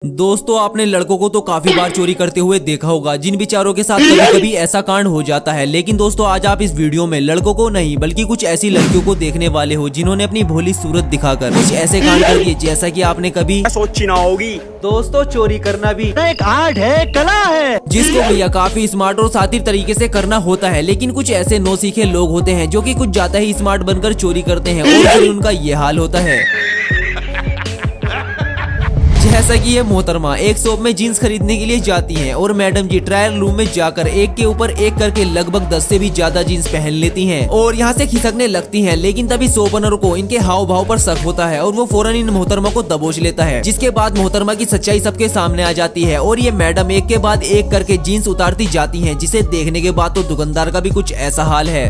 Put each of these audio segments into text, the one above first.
दोस्तों आपने लड़कों को तो काफी बार चोरी करते हुए देखा होगा, जिन बेचारों के साथ कभी कभी ऐसा कांड हो जाता है। लेकिन दोस्तों आज आप इस वीडियो में लड़कों को नहीं बल्कि कुछ ऐसी लड़कियों को देखने वाले हो जिन्होंने अपनी भोली सूरत दिखाकर कुछ ऐसे कांड कर दिए जैसा कि आपने कभी सोची ना होगी। दोस्तों चोरी करना भी एक आर्ट है, कला है, जिसको भैया काफी स्मार्ट और शातिर तरीके से करना होता है। लेकिन कुछ ऐसे नौसीखे लोग होते हैं जो कि कुछ ज्यादा ही स्मार्ट बनकर चोरी करते हैं और फिर उनका ये हाल होता है। जैसा कि ये मोहतरमा एक शॉप में जीन्स खरीदने के लिए जाती हैं और मैडम जी ट्रायल रूम में जाकर एक के ऊपर एक करके लगभग 10 से भी ज्यादा जीन्स पहन लेती हैं और यहाँ से खिसकने लगती हैं। लेकिन तभी शॉप ओनर को इनके हाव भाव पर शक होता है और वो फौरन इन मोहतरमा को दबोच लेता है, जिसके बाद मोहतरमा की सच्चाई सबके सामने आ जाती है और ये मैडम एक के बाद एक करके जीन्स उतारती जाती है, जिसे देखने के बाद तो दुकानदार का भी कुछ ऐसा हाल है।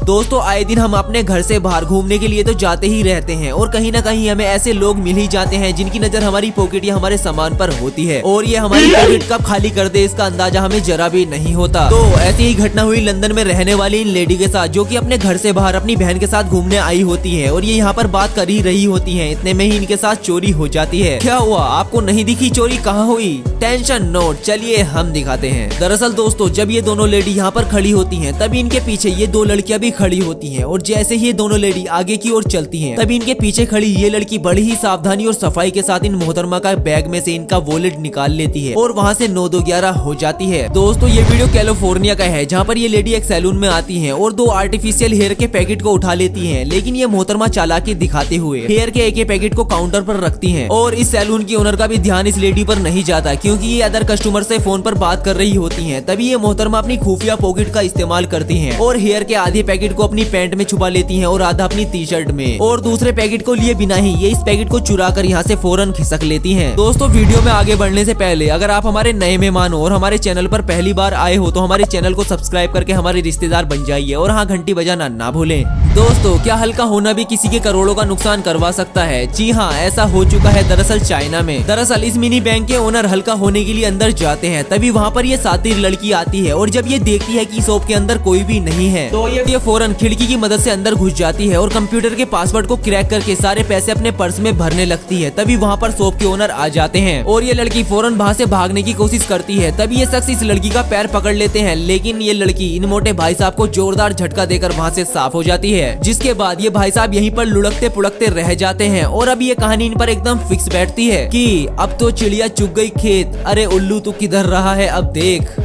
दोस्तों आए दिन हम अपने घर से बाहर घूमने के लिए तो जाते ही रहते हैं और कहीं ना कहीं हमें ऐसे लोग मिल ही जाते हैं जिनकी नजर हमारी पॉकेट या हमारे सामान पर होती है और ये हमारी पॉकेट कब खाली कर दे इसका अंदाजा हमें जरा भी नहीं होता। तो ऐसी ही घटना हुई लंदन में रहने वाली इन लेडी के साथ, जो कि अपने घर से बाहर अपनी बहन के साथ घूमने आई होती है और ये यहाँ पर बात कर ही रही होती है। इतने में ही इनके साथ चोरी हो जाती है। क्या हुआ, आपको नहीं दिखी चोरी कहाँ हुई? टेंशन नोट, चलिए हम दिखाते हैं। दरअसल दोस्तों जब ये दोनों लेडी यहाँ पर खड़ी होती है तभी इनके पीछे ये दो लड़कियां भी खड़ी होती हैं और जैसे ही ये दोनों लेडी आगे की ओर चलती हैं तभी इनके पीछे खड़ी ये लड़की बड़ी ही सावधानी और सफाई के साथ इन मोहतरमा का बैग में से इनका वॉलेट निकाल लेती है और वहाँ से 9-2-11 हो जाती है। दोस्तों ये वीडियो कैलिफोर्निया का है, जहाँ पर ये लेडी एक सैलून में आती है और 2 आर्टिफिशियल हेयर के पैकेट को उठा लेती है। लेकिन ये मोहतरमा चालाकी दिखाते हुए हेयर के एक पैकेट को काउंटर पर रखती है और इस सैलून की ओनर का भी ध्यान इस लेडी पर नहीं जाता, क्योंकि ये अदर कस्टमर से फोन पर बात कर रही होती है। तभी ये मोहतरमा अपनी खुफिया पॉकेट का इस्तेमाल करती है और हेयर के आधे पैकेट को अपनी पैंट में छुपा लेती हैं और आधा अपनी टी शर्ट में, और दूसरे पैकेट को लिए बिना ही ये इस पैकेट को चुरा कर यहाँ से फौरन खिसक लेती हैं। दोस्तों वीडियो में आगे बढ़ने से पहले अगर आप हमारे नए मेहमान हो और हमारे चैनल पर पहली बार आए हो तो हमारे चैनल को सब्सक्राइब करके हमारे रिश्तेदार बन जाइए और हाँ घंटी बजाना ना भूलें। दोस्तों क्या हल्का होना भी किसी के करोड़ों का नुकसान करवा सकता है? जी हाँ, ऐसा हो चुका है दरअसल चाइना में। दरअसल इस मिनी बैंक के ओनर हल्का होने के लिए अंदर जाते हैं, तभी वहाँ पर ये शातिर लड़की आती है और जब ये देखती है कि शॉप के अंदर कोई भी नहीं है तो ये फौरन खिड़की की मदद से अंदर घुस जाती है और कंप्यूटर के पासवर्ड को क्रैक करके सारे पैसे अपने पर्स में भरने लगती है। तभी वहाँ पर शॉप के ओनर आ जाते हैं और ये लड़की फौरन वहाँ से भागने की कोशिश करती है। तभी ये शख्स इस लड़की का पैर पकड़ लेते हैं, लेकिन ये लड़की इन मोटे भाई साहब को जोरदार झटका देकर वहाँ से साफ हो जाती है, जिसके बाद ये भाई साहब यहीं पर लुढ़कते पुढ़कते रह जाते हैं। और अब ये कहानी इन पर एकदम फिक्स बैठती है कि अब तो चिड़िया चुग गई खेत, अरे उल्लू तू किधर रहा है अब देख।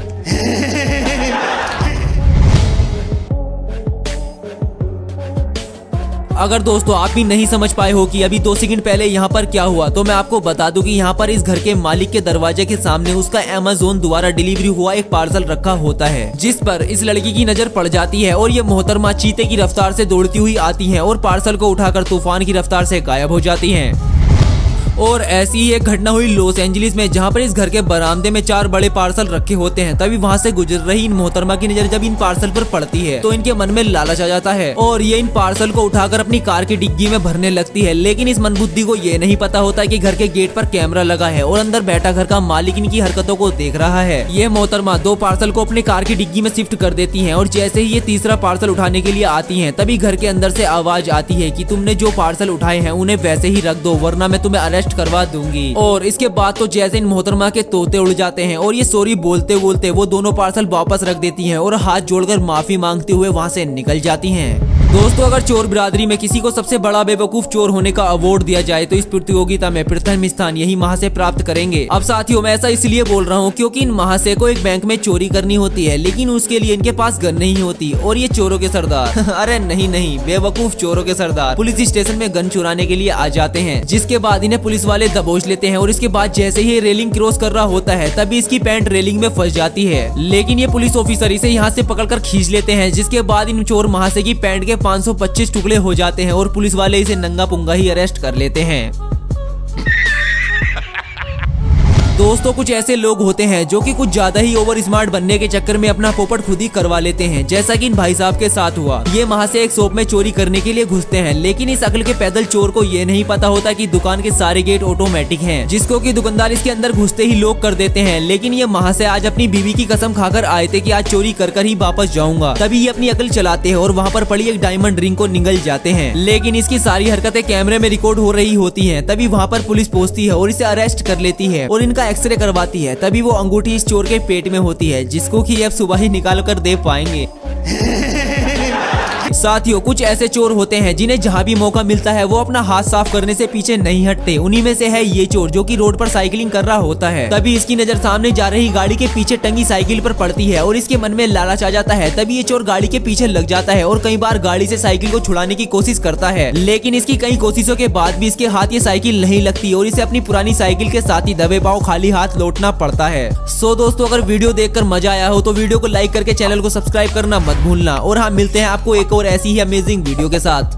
अगर दोस्तों आप भी नहीं समझ पाए हो कि अभी 2 सेकंड पहले यहाँ पर क्या हुआ, तो मैं आपको बता दूं कि यहाँ पर इस घर के मालिक के दरवाजे के सामने उसका अमेज़न द्वारा डिलीवरी हुआ एक पार्सल रखा होता है, जिस पर इस लड़की की नजर पड़ जाती है और ये मोहतरमा चीते की रफ्तार से दौड़ती हुई आती है और पार्सल को उठाकर तूफान की रफ्तार से गायब हो जाती है। और ऐसी ही एक घटना हुई लॉस एंजलिस में, जहाँ पर इस घर के बरामदे में 4 बड़े पार्सल रखे होते हैं। तभी वहाँ से गुजर रही इन मोहतरमा की नजर जब इन पार्सल पर पड़ती है तो इनके मन में लालच आ जाता है और ये इन पार्सल को उठाकर अपनी कार की डिग्गी में भरने लगती है। लेकिन इस मनबुद्धि को ये नहीं पता होता कि घर के गेट पर कैमरा लगा है और अंदर बैठा घर का मालिक इनकी हरकतों को देख रहा है। ये मोहतरमा 2 पार्सल को अपनी कार की डिग्गी में शिफ्ट कर देती है और जैसे ही ये तीसरा पार्सल उठाने के लिए आती है तभी घर के अंदर से आवाज आती है कि तुमने जो पार्सल उठाए हैं उन्हें वैसे ही रख दो, वरना मैं तुम्हें अरेस्ट करवा दूंगी। और इसके बाद तो जैसे इन मोहतरमा के तोते उड़ जाते हैं और ये सॉरी बोलते बोलते वो दोनों पार्सल वापस रख देती हैं और हाथ जोड़कर माफी मांगते हुए वहाँ से निकल जाती हैं। दोस्तों अगर चोर बिरादरी में किसी को सबसे बड़ा बेवकूफ चोर होने का अवार्ड दिया जाए तो इस प्रतियोगिता में प्रथम स्थान यही महाशय प्राप्त करेंगे। अब साथियों मैं ऐसा इसलिए बोल रहा हूँ क्योंकि इन महाशय को एक बैंक में चोरी करनी होती है, लेकिन उसके लिए इनके पास गन नहीं होती और ये चोरों के सरदार अरे नहीं बेवकूफ चोरों के सरदार पुलिस स्टेशन में गन चुराने के लिए आ जाते हैं, जिसके बाद इन्हें पुलिस वाले दबोच लेते हैं और इसके बाद जैसे ही रेलिंग क्रॉस कर रहा होता है तभी इसकी पैंट रेलिंग में फंस जाती है। लेकिन ये पुलिस ऑफिसर इसे यहाँ से पकड़कर खींच लेते हैं, जिसके बाद इन चोर महाशय की पैंट के 525 टुकड़े हो जाते हैं और पुलिस वाले इसे नंगा पुंगा ही अरेस्ट कर लेते हैं। दोस्तों कुछ ऐसे लोग होते हैं जो कि कुछ ज्यादा ही ओवर स्मार्ट बनने के चक्कर में अपना पोपट खुद ही करवा लेते हैं, जैसा कि इन भाई साहब के साथ हुआ। ये वहाँ से एक शॉप में चोरी करने के लिए घुसते हैं, लेकिन इस अकल के पैदल चोर को ये नहीं पता होता कि दुकान के सारे गेट ऑटोमेटिक हैं, जिसको कि दुकानदार इसके अंदर घुसते ही लॉक कर देते हैं। लेकिन ये वहाँ से आज अपनी बीवी की कसम खाकर आए थे कि आज चोरी कर ही वापस जाऊंगा। तभी ये अपनी अकल चलाते हैं और वहाँ पर पड़ी एक डायमंड रिंग को निगल जाते हैं, लेकिन इसकी सारी हरकतें कैमरे में रिकॉर्ड हो रही होती है। तभी वहाँ पर पुलिस पहुंचती है और इसे अरेस्ट कर लेती है और इनका एक्सरे करवाती है। तभी वो अंगूठी इस चोर के पेट में होती है, जिसको कि अब सुबह ही निकाल कर दे पाएंगे। साथियों कुछ ऐसे चोर होते हैं जिन्हें जहाँ भी मौका मिलता है वो अपना हाथ साफ करने से पीछे नहीं हटते। उन्हीं में से है ये चोर जो कि रोड पर साइकिलिंग कर रहा होता है। तभी इसकी नजर सामने जा रही गाड़ी के पीछे टंगी साइकिल पर पड़ती है और इसके मन में लालच आ जाता है। तभी ये चोर गाड़ी के पीछे लग जाता है और कई बार गाड़ी से साइकिल को छुड़ाने की कोशिश करता है, लेकिन इसकी कई कोशिशों के बाद भी इसके हाथ ये साइकिल नहीं लगती और इसे अपनी पुरानी साइकिल के साथ ही दबे पांव खाली हाथ लौटना पड़ता है। सो दोस्तों अगर वीडियो देखकर मजा आया हो तो वीडियो को लाइक करके चैनल को सब्सक्राइब करना मत भूलना। और हाँ मिलते हैं आपको एक और ऐसी ही अमेजिंग वीडियो के साथ।